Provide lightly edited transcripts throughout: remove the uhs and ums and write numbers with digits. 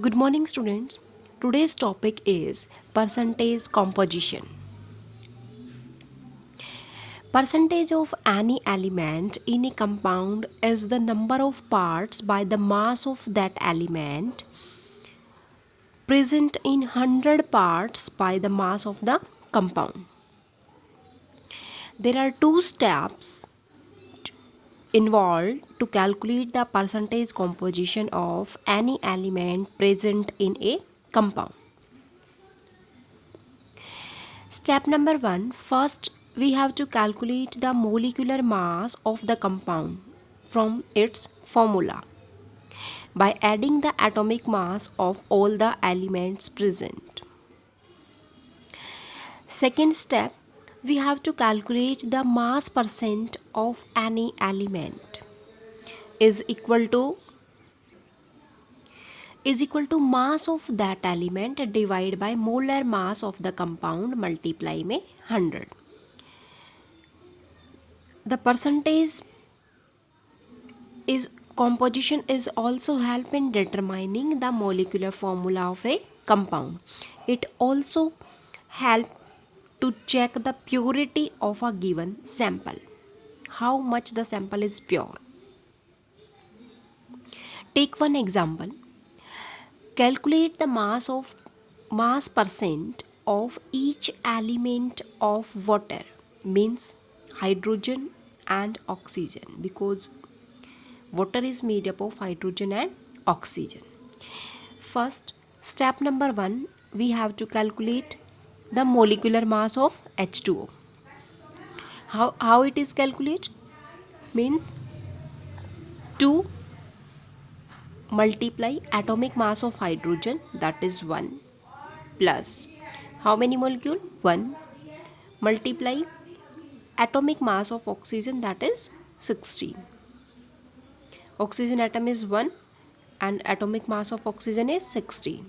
Good morning, students. Today's topic is percentage composition. Percentage of any element in a compound is the number of parts by the mass of that element present in 100 parts by the mass of the compound. There are two steps involved to calculate the percentage composition of any element present in a compound. Step number 1. First, we have to calculate the molecular mass of the compound from its formula by adding the atomic mass of all the elements present. Second step, we have to calculate the mass percent of any element is equal to mass of that element divided by molar mass of the compound multiply में 100. The percentage is composition is also help in determining the molecular formula of a compound. It also help to check the purity of a given sample, how much the sample is pure. Take one example. Calculate the mass percent of each element of water, means hydrogen and oxygen, because water is made up of hydrogen and oxygen. First, step number 1, we have to calculate the molecular mass of H2O. How it is calculated? Means 2 multiply atomic mass of hydrogen, that is 1, plus how many molecule? 1, multiply atomic mass of oxygen, that is 16. Oxygen atom is 1 and atomic mass of oxygen is 16.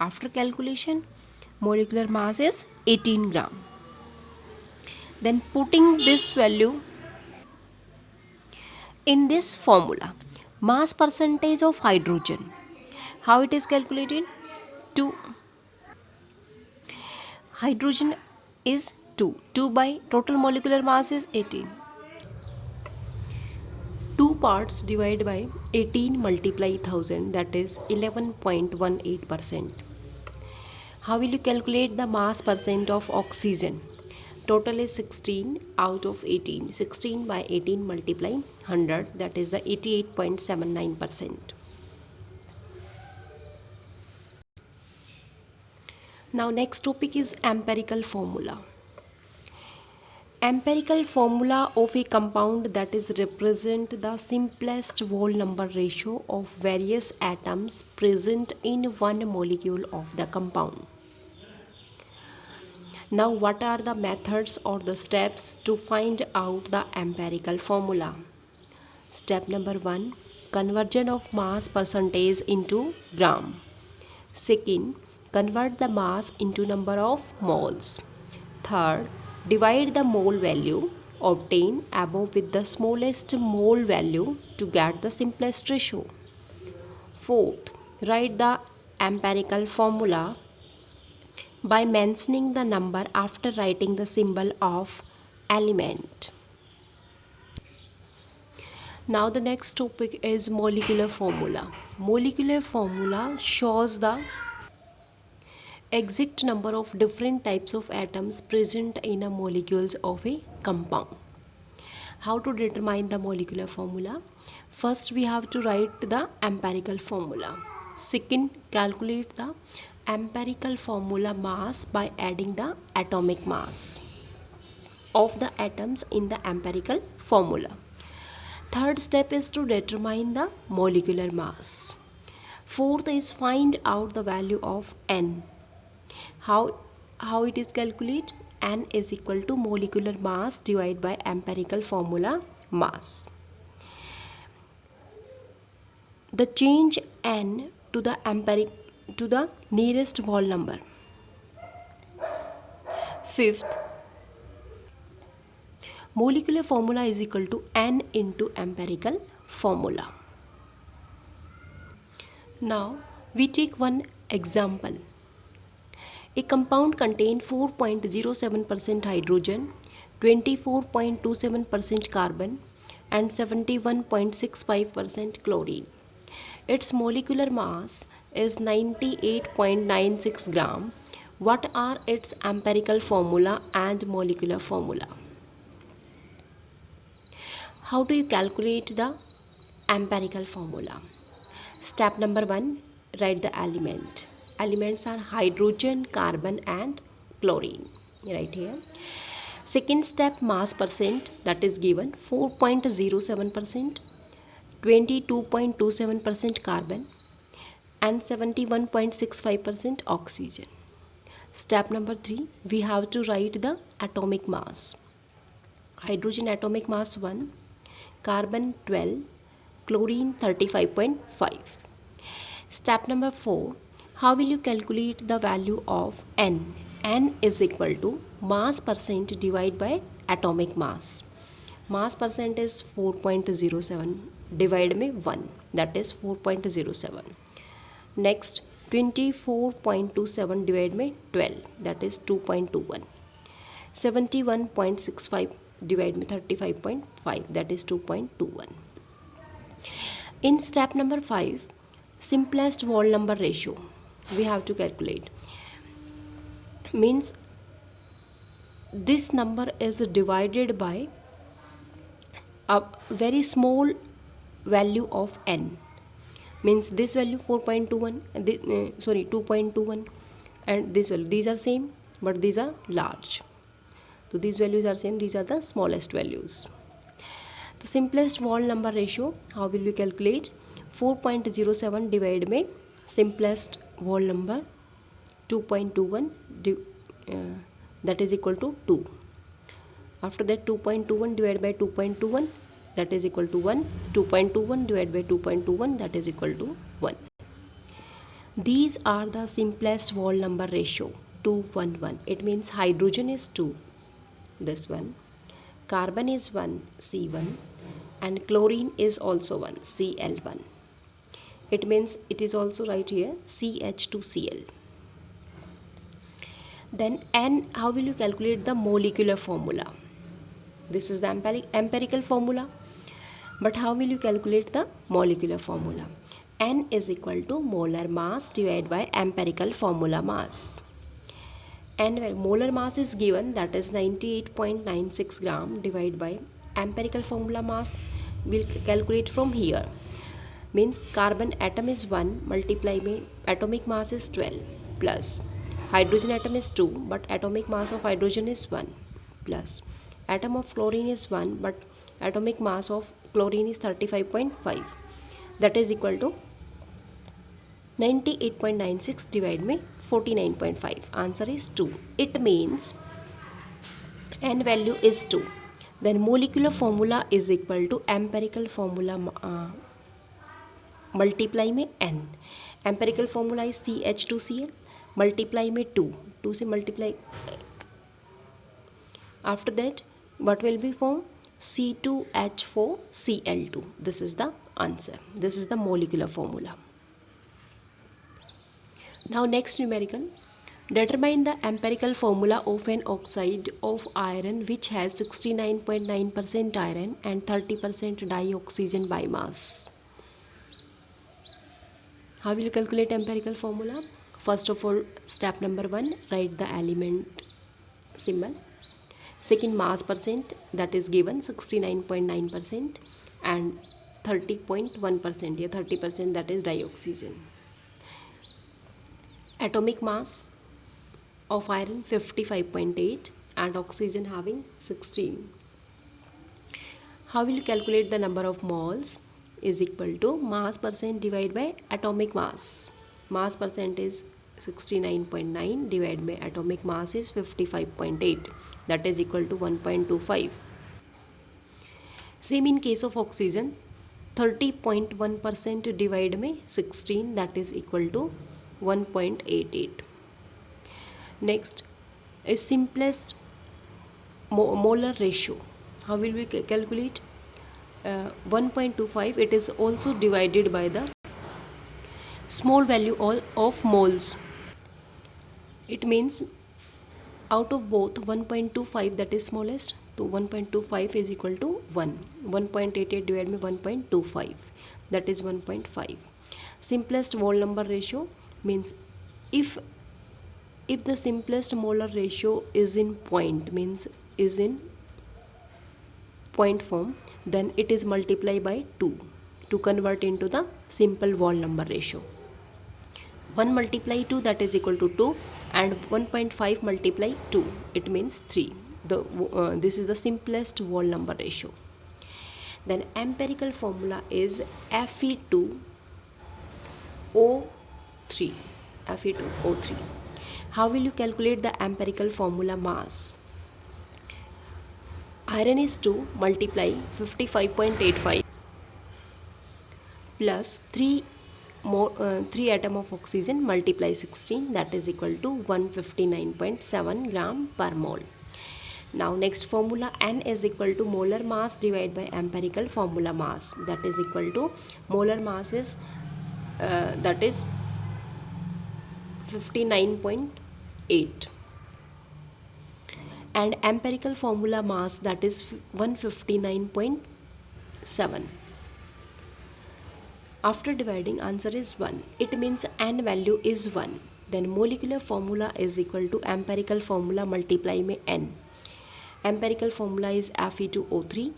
After calculation, molecular mass is 18 gram. Then putting this value in this formula, mass percentage of hydrogen, how it is calculated? 2. Hydrogen is 2 by total molecular mass is 18. 2 parts divided by 18 multiply 1000, that is 11.18%. How will you calculate the mass percent of oxygen? Total is 16 out of 18. 16 by 18 multiply 100, that is the 88.79%. Now next topic is empirical formula. Empirical formula of a compound that is represent the simplest whole number ratio of various atoms present in one molecule of the compound. Now what are the methods or the steps to find out the empirical formula? Step number 1, conversion of mass percentage into gram. Second, convert the mass into number of moles. Third, divide the mole value obtained above with the smallest mole value to get the simplest ratio. Fourth, write the empirical formula by mentioning the number after writing the symbol of element. Now the next topic is molecular formula. Molecular formula shows the exact number of different types of atoms present in a molecules of a compound. How to determine the molecular formula? First, we have to write the empirical formula. Second, calculate the empirical formula mass by adding the atomic mass of the atoms in the empirical formula. Third step is to determine the molecular mass. Fourth is find out the value of N. How it is calculated? N is equal to molecular mass divided by empirical formula mass. The change N to the nearest whole number. Fifth, molecular formula is equal to N into empirical formula. Now We take one example. A compound contains 4.07% hydrogen, 24.27% carbon, and 71.65% chlorine. Its molecular mass is 98.96 gram. What are its empirical formula and molecular formula? How do you calculate the empirical formula? Step number 1, write the element. Elements are hydrogen, carbon and chlorine. Right here. Second step, mass percent, that is given 4.07%, 22.27% carbon and 71.65% oxygen. Step number 3, we have to write the atomic mass. Hydrogen atomic mass 1, carbon 12, chlorine 35.5. Step number 4, how will you calculate the value of N? N is equal to mass percent divided by atomic mass. Mass percent is 4.07 divided by 1, that is 4.07. Next, 24.27 divided by 12, that is 2.21. 71.65 divided by 35.5, that is 2.21. In step number 5, simplest whole number ratio we have to calculate. Means this number is divided by a very small value of n. Means this value 4.21, 2.21, and this value, these are same but these are large. So these values are same, these are the smallest values. The simplest whole number ratio, how will we calculate? 4.07 divided by simplest whole number 2.21, that is equal to 2. After that 2.21 divided by 2.21, that is equal to 1. 2.21 divided by 2.21, that is equal to 1. These are the simplest whole number ratio, 2, 1, 1. It means hydrogen is 2, this one. Carbon is 1, C1. And chlorine is also 1, Cl1. It means it is also right here, CH2Cl. Then N, how will you calculate the molecular formula? This is the empirical formula. But how will you calculate the molecular formula? N is equal to molar mass divided by empirical formula mass. And molar mass is given, that is 98.96 gram, divided by empirical formula mass. We'll calculate from here. Means carbon atom is 1, multiply by atomic mass is 12, plus hydrogen atom is 2, but atomic mass of hydrogen is 1, plus atom of chlorine is 1, but atomic mass of chlorine is 35.5, that is equal to 98.96 divided by 49.5. Answer is 2. It means N value is 2. Then molecular formula is equal to empirical formula multiply में N. Empirical formula is CH2Cl, multiply में 2. 2 से multiply. After that, what will be formed? C2H4Cl2. This is the answer. This is the molecular formula. Now next numerical. Determine the empirical formula of an oxide of iron which has 69.9% iron and 30% dioxygen by mass. How will you calculate empirical formula? First of all, step number 1, write the element symbol. Second, mass percent, that is given 69.9% and 30.1%. Yeah, 30%, that is dioxygen. Atomic mass of iron 55.8 and oxygen having 16. How will you calculate the number of moles? Is equal to mass percent divided by atomic mass. Mass percent is 69.9 divided by atomic mass is 55.8, that is equal to 1.25. Same in case of oxygen, 30.1% divided by 16, that is equal to 1.88. Next is simplest molar ratio. How will we calculate? 1.25, it is also divided by the small value of moles. It means out of both 1.25 that is smallest, so 1.25 is equal to 1. 1.88 divided by 1.25 that is 1.5. Simplest whole number ratio means if the simplest molar ratio is in point, means is in point form, then it is multiplied by 2 to convert into the simple whole number ratio. 1 multiply 2 that is equal to 2, and 1.5 multiply 2 it means 3. This is the simplest whole number ratio. Then empirical formula is Fe2O3. Fe2O3. How will you calculate the empirical formula mass? Iron is 2 multiply 55.85 plus 3 atom of oxygen multiply 16 that is equal to 159.7 gram per mole. Now next formula, N is equal to molar mass divided by empirical formula mass, that is equal to molar mass is that is 59.8 and empirical formula mass that is 159.7. After dividing, answer is 1. It means N value is 1. Then molecular formula is equal to empirical formula multiply में N. Empirical formula is Fe2O3.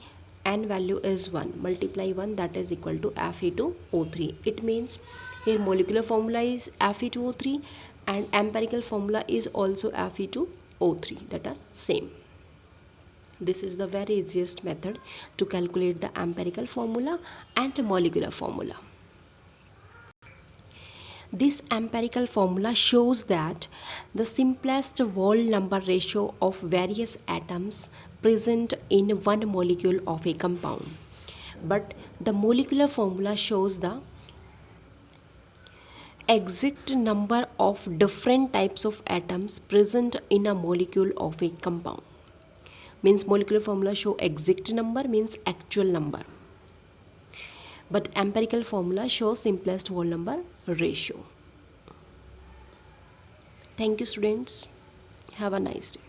N value is 1. Multiply 1 that is equal to Fe2O3. It means here molecular formula is Fe2O3 and empirical formula is also Fe2O3, that are same. This is the very easiest method to calculate the empirical formula and molecular formula. This empirical formula shows that the simplest whole number ratio of various atoms present in one molecule of a compound. But the molecular formula shows the exact number of different types of atoms present in a molecule of a compound. Means molecular formula show exact number means actual number, but empirical formula shows simplest whole number ratio. Thank you students, have a nice day.